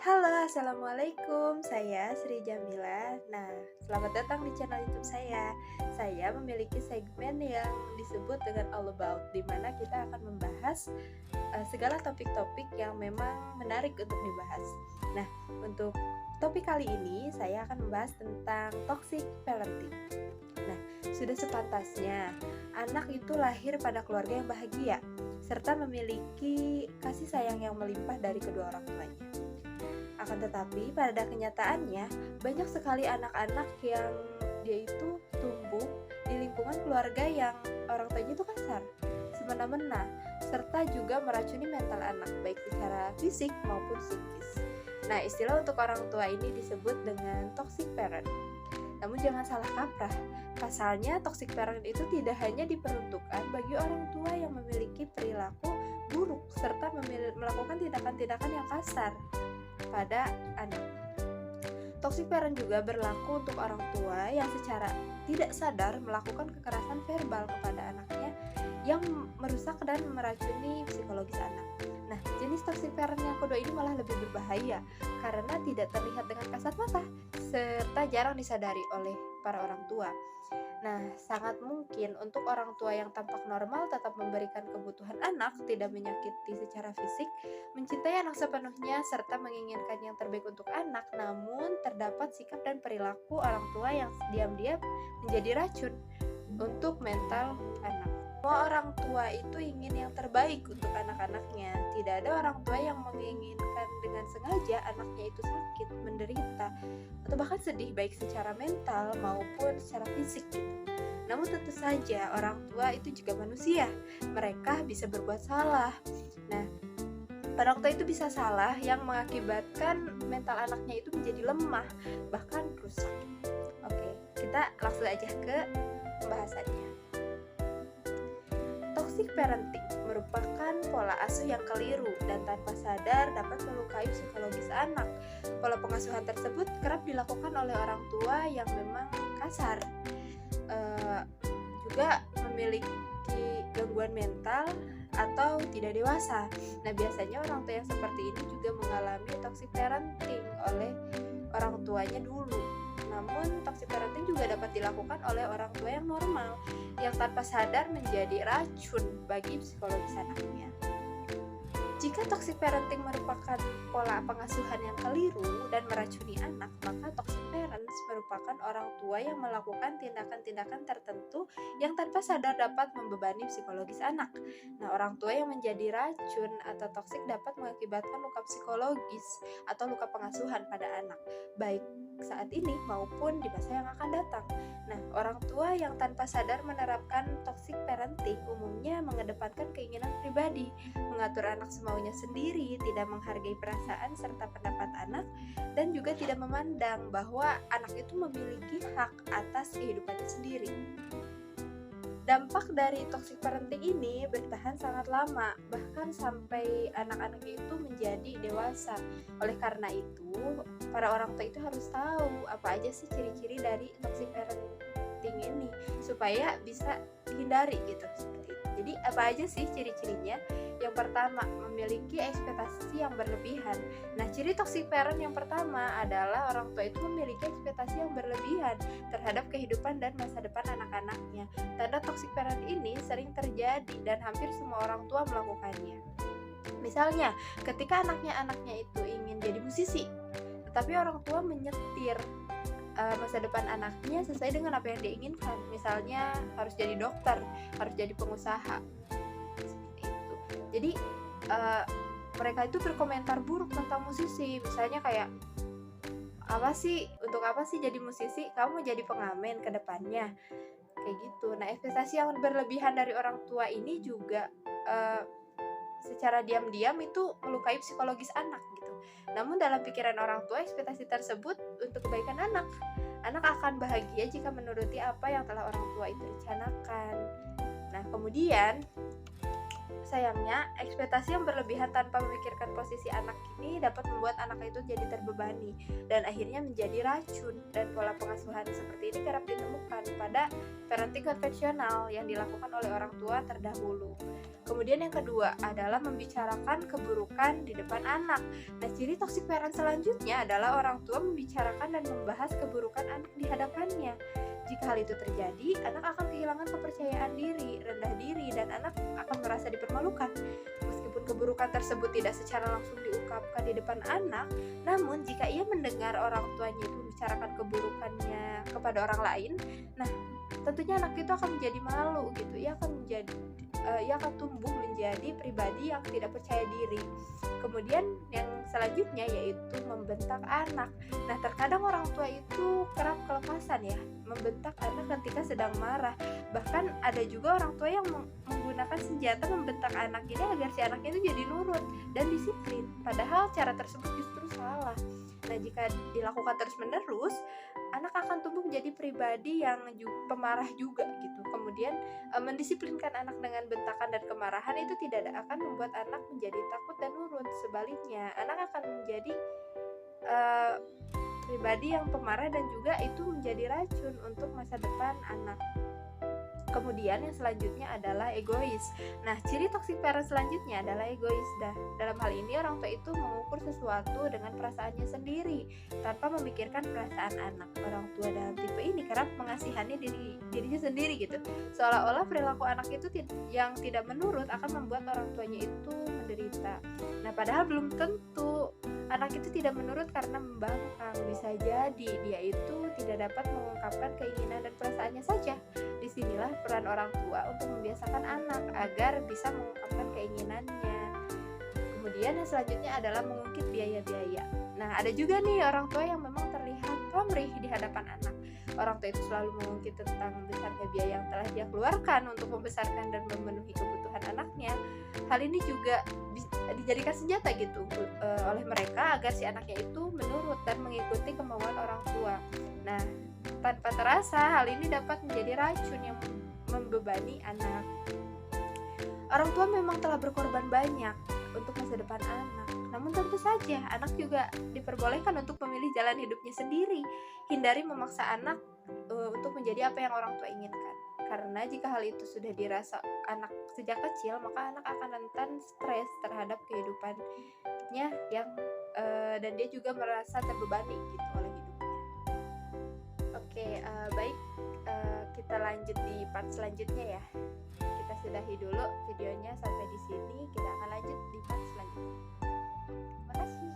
Halo, Assalamualaikum. Saya Sri Jamila. Nah, selamat datang di channel YouTube saya. Saya memiliki segmen yang disebut dengan All About, di mana kita akan membahas segala topik-topik yang memang menarik untuk dibahas. Nah, untuk topik kali ini saya akan membahas tentang toxic parenting. Nah, sudah sepantasnya anak itu lahir pada keluarga yang bahagia serta memiliki kasih sayang yang melimpah dari kedua orang tuanya. Akan tetapi pada kenyataannya banyak sekali anak-anak yang dia itu tumbuh di lingkungan keluarga yang orang tuanya itu kasar, semena-mena, serta juga meracuni mental anak baik secara fisik maupun psikis. Nah, istilah untuk orang tua ini disebut dengan toxic parent. Namun jangan salah kaprah, pasalnya toxic parent itu tidak hanya diperuntukkan bagi orang tua yang memiliki perilaku buruk serta melakukan tindakan-tindakan yang kasar pada anak. Toxic parent juga berlaku untuk orang tua yang secara tidak sadar melakukan kekerasan verbal kepada anaknya yang merusak dan meracuni psikologis anak. Nah, jenis toxic parent yang kedua ini malah lebih berbahaya karena tidak terlihat dengan kasat mata serta jarang disadari oleh para orang tua. Nah, sangat mungkin untuk orang tua yang tampak normal tetap memberikan kebutuhan anak, tidak menyakiti secara fisik, mencintai anak sepenuhnya, serta menginginkan yang terbaik untuk anak, namun terdapat sikap dan perilaku orang tua yang diam-diam menjadi racun untuk mental anak. Semua orang tua itu ingin yang terbaik untuk anak-anaknya. Tidak ada orang tua yang menginginkan dengan sengaja anaknya itu sakit, menderita, atau bahkan sedih baik secara mental maupun secara fisik gitu. Namun tentu saja orang tua itu juga manusia. Mereka bisa berbuat salah. Nah, orang tua itu bisa salah yang mengakibatkan mental anaknya itu menjadi lemah, bahkan rusak. Oke, kita langsung aja ke pembahasannya. Toxic parenting merupakan pola asuh yang keliru dan tanpa sadar dapat melukai psikologis anak. Pola pengasuhan tersebut kerap dilakukan oleh orang tua yang memang kasar, juga memiliki gangguan mental atau tidak dewasa. Nah, biasanya orang tua yang seperti ini juga mengalami toxic parenting oleh orang tuanya dulu. Namun, toxic parenting juga dapat dilakukan oleh orang tua yang normal, yang tanpa sadar menjadi racun bagi psikologis anaknya. Jika toxic parenting merupakan pola pengasuhan yang keliru dan meracuni anak, maka toxic parents merupakan orang tua yang melakukan tindakan-tindakan tertentu yang tanpa sadar dapat membebani psikologis anak. Nah, orang tua yang menjadi racun atau toksik dapat mengakibatkan luka psikologis atau luka pengasuhan pada anak, baik saat ini maupun di masa yang akan datang. Nah, orang tua yang tanpa sadar menerapkan toxic parenting umumnya mengedepankan keinginan pribadi, mengatur anak semaunya sendiri, tidak menghargai perasaan serta pendapat anak, dan juga tidak memandang bahwa anak itu memiliki hak atas kehidupannya sendiri. Dampak dari toxic parenting ini bertahan sangat lama, bahkan sampai anak-anak itu menjadi dewasa. Oleh karena itu, para orang tua itu harus tahu apa aja sih ciri-ciri dari toxic parenting ini supaya bisa dihindari gitu, seperti itu. Jadi apa aja sih ciri-cirinya? Yang pertama, memiliki ekspektasi yang berlebihan. Nah, ciri toxic parent yang pertama adalah orang tua itu memiliki ekspektasi yang berlebihan terhadap kehidupan dan masa depan anak-anaknya. Tanda toxic parent ini sering terjadi dan hampir semua orang tua melakukannya. Misalnya, ketika anaknya itu ingin jadi musisi, tetapi orang tua menyetir masa depan anaknya sesuai dengan apa yang dia inginkan. Misalnya harus jadi dokter, harus jadi pengusaha. Jadi mereka itu berkomentar buruk tentang musisi. Misalnya kayak, untuk apa sih jadi musisi? Kamu mau jadi pengamen ke depannya. Kayak gitu. Nah, ekspektasi yang berlebihan dari orang tua ini juga secara diam-diam itu melukai psikologis anak gitu. Namun dalam pikiran orang tua, ekspektasi tersebut untuk kebaikan anak. Anak akan bahagia jika menuruti apa yang telah orang tua itu rencanakan. Nah, kemudian sayangnya, ekspektasi yang berlebihan tanpa memikirkan posisi anak ini dapat membuat anak itu jadi terbebani dan akhirnya menjadi racun. Dan pola pengasuhan seperti ini kerap ditemukan pada parenting konvensional yang dilakukan oleh orang tua terdahulu. Kemudian yang kedua adalah membicarakan keburukan di depan anak. Nah, ciri toxic parent selanjutnya adalah orang tua membicarakan dan membahas keburukan anak di hadapannya. Jika hal itu terjadi, anak akan kehilangan kepercayaan diri, rendah diri, dan anak akan merasa dipermalukan. Meskipun keburukan tersebut tidak secara langsung diungkapkan di depan anak, namun jika ia mendengar orang tuanya itu membicarakan keburukannya kepada orang lain, nah tentunya anak itu akan menjadi malu gitu. Ia akan tumbuh menjadi pribadi yang tidak percaya diri. Kemudian yang selanjutnya yaitu membentak anak. Nah, terkadang orang tua itu kerap kelepasan ya, membentak anak ketika sedang marah. Bahkan ada juga orang tua yang menggunakan senjata membentak anak ini agar si anaknya itu jadi nurut dan disiplin. Padahal cara tersebut justru salah. Nah, jika dilakukan terus-menerus, anak akan tumbuh menjadi pribadi yang pemarah juga gitu. Kemudian mendisiplinkan anak dengan bentakan dan kemarahan itu tidak akan membuat anak menjadi takut dan nurut. Sebaliknya, anak akan menjadi pribadi yang pemarah dan juga itu menjadi racun untuk masa depan anak. Kemudian yang selanjutnya adalah egois. Nah, ciri toxic parent selanjutnya adalah egois. Dalam hal ini orang tua itu mengukur sesuatu dengan perasaannya sendiri tanpa memikirkan perasaan anak. Orang tua dalam tipe ini kerap mengasihani dirinya sendiri gitu. Seolah-olah perilaku anak itu yang tidak menurut akan membuat orang tuanya itu menderita. Nah, padahal belum tentu anak itu tidak menurut karena membangkang. Bisa jadi dia itu tidak dapat mengungkapkan keinginan dan perasaannya saja. Disinilah peran orang tua untuk membiasakan anak agar bisa mengungkapkan keinginannya. Kemudian yang selanjutnya adalah mengungkit biaya-biaya. Nah, ada juga nih orang tua yang memang terlihat pamrih di hadapan anak. Orang tua itu selalu mengungkit tentang besarnya biaya yang telah dia keluarkan untuk membesarkan dan memenuhi kebutuhan anaknya. Hal ini juga dijadikan senjata gitu oleh mereka agar si anaknya itu menurut dan mengikuti kemauan orang tua. Nah, tanpa terasa hal ini dapat menjadi racun yang membebani anak. Orang tua memang telah berkorban banyak untuk masa depan anak. Namun tentu saja anak juga diperbolehkan untuk memilih jalan hidupnya sendiri. Hindari memaksa anak untuk menjadi apa yang orang tua inginkan. Karena jika hal itu sudah dirasa anak sejak kecil, maka anak akan rentan stres terhadap kehidupannya dan dia juga merasa terbebani gitu oleh hidupnya. Oke, baik, kita lanjut di part selanjutnya ya. Kita sudahi dulu videonya sampai di sini. Kita akan lanjut di part selanjutnya. Terima kasih.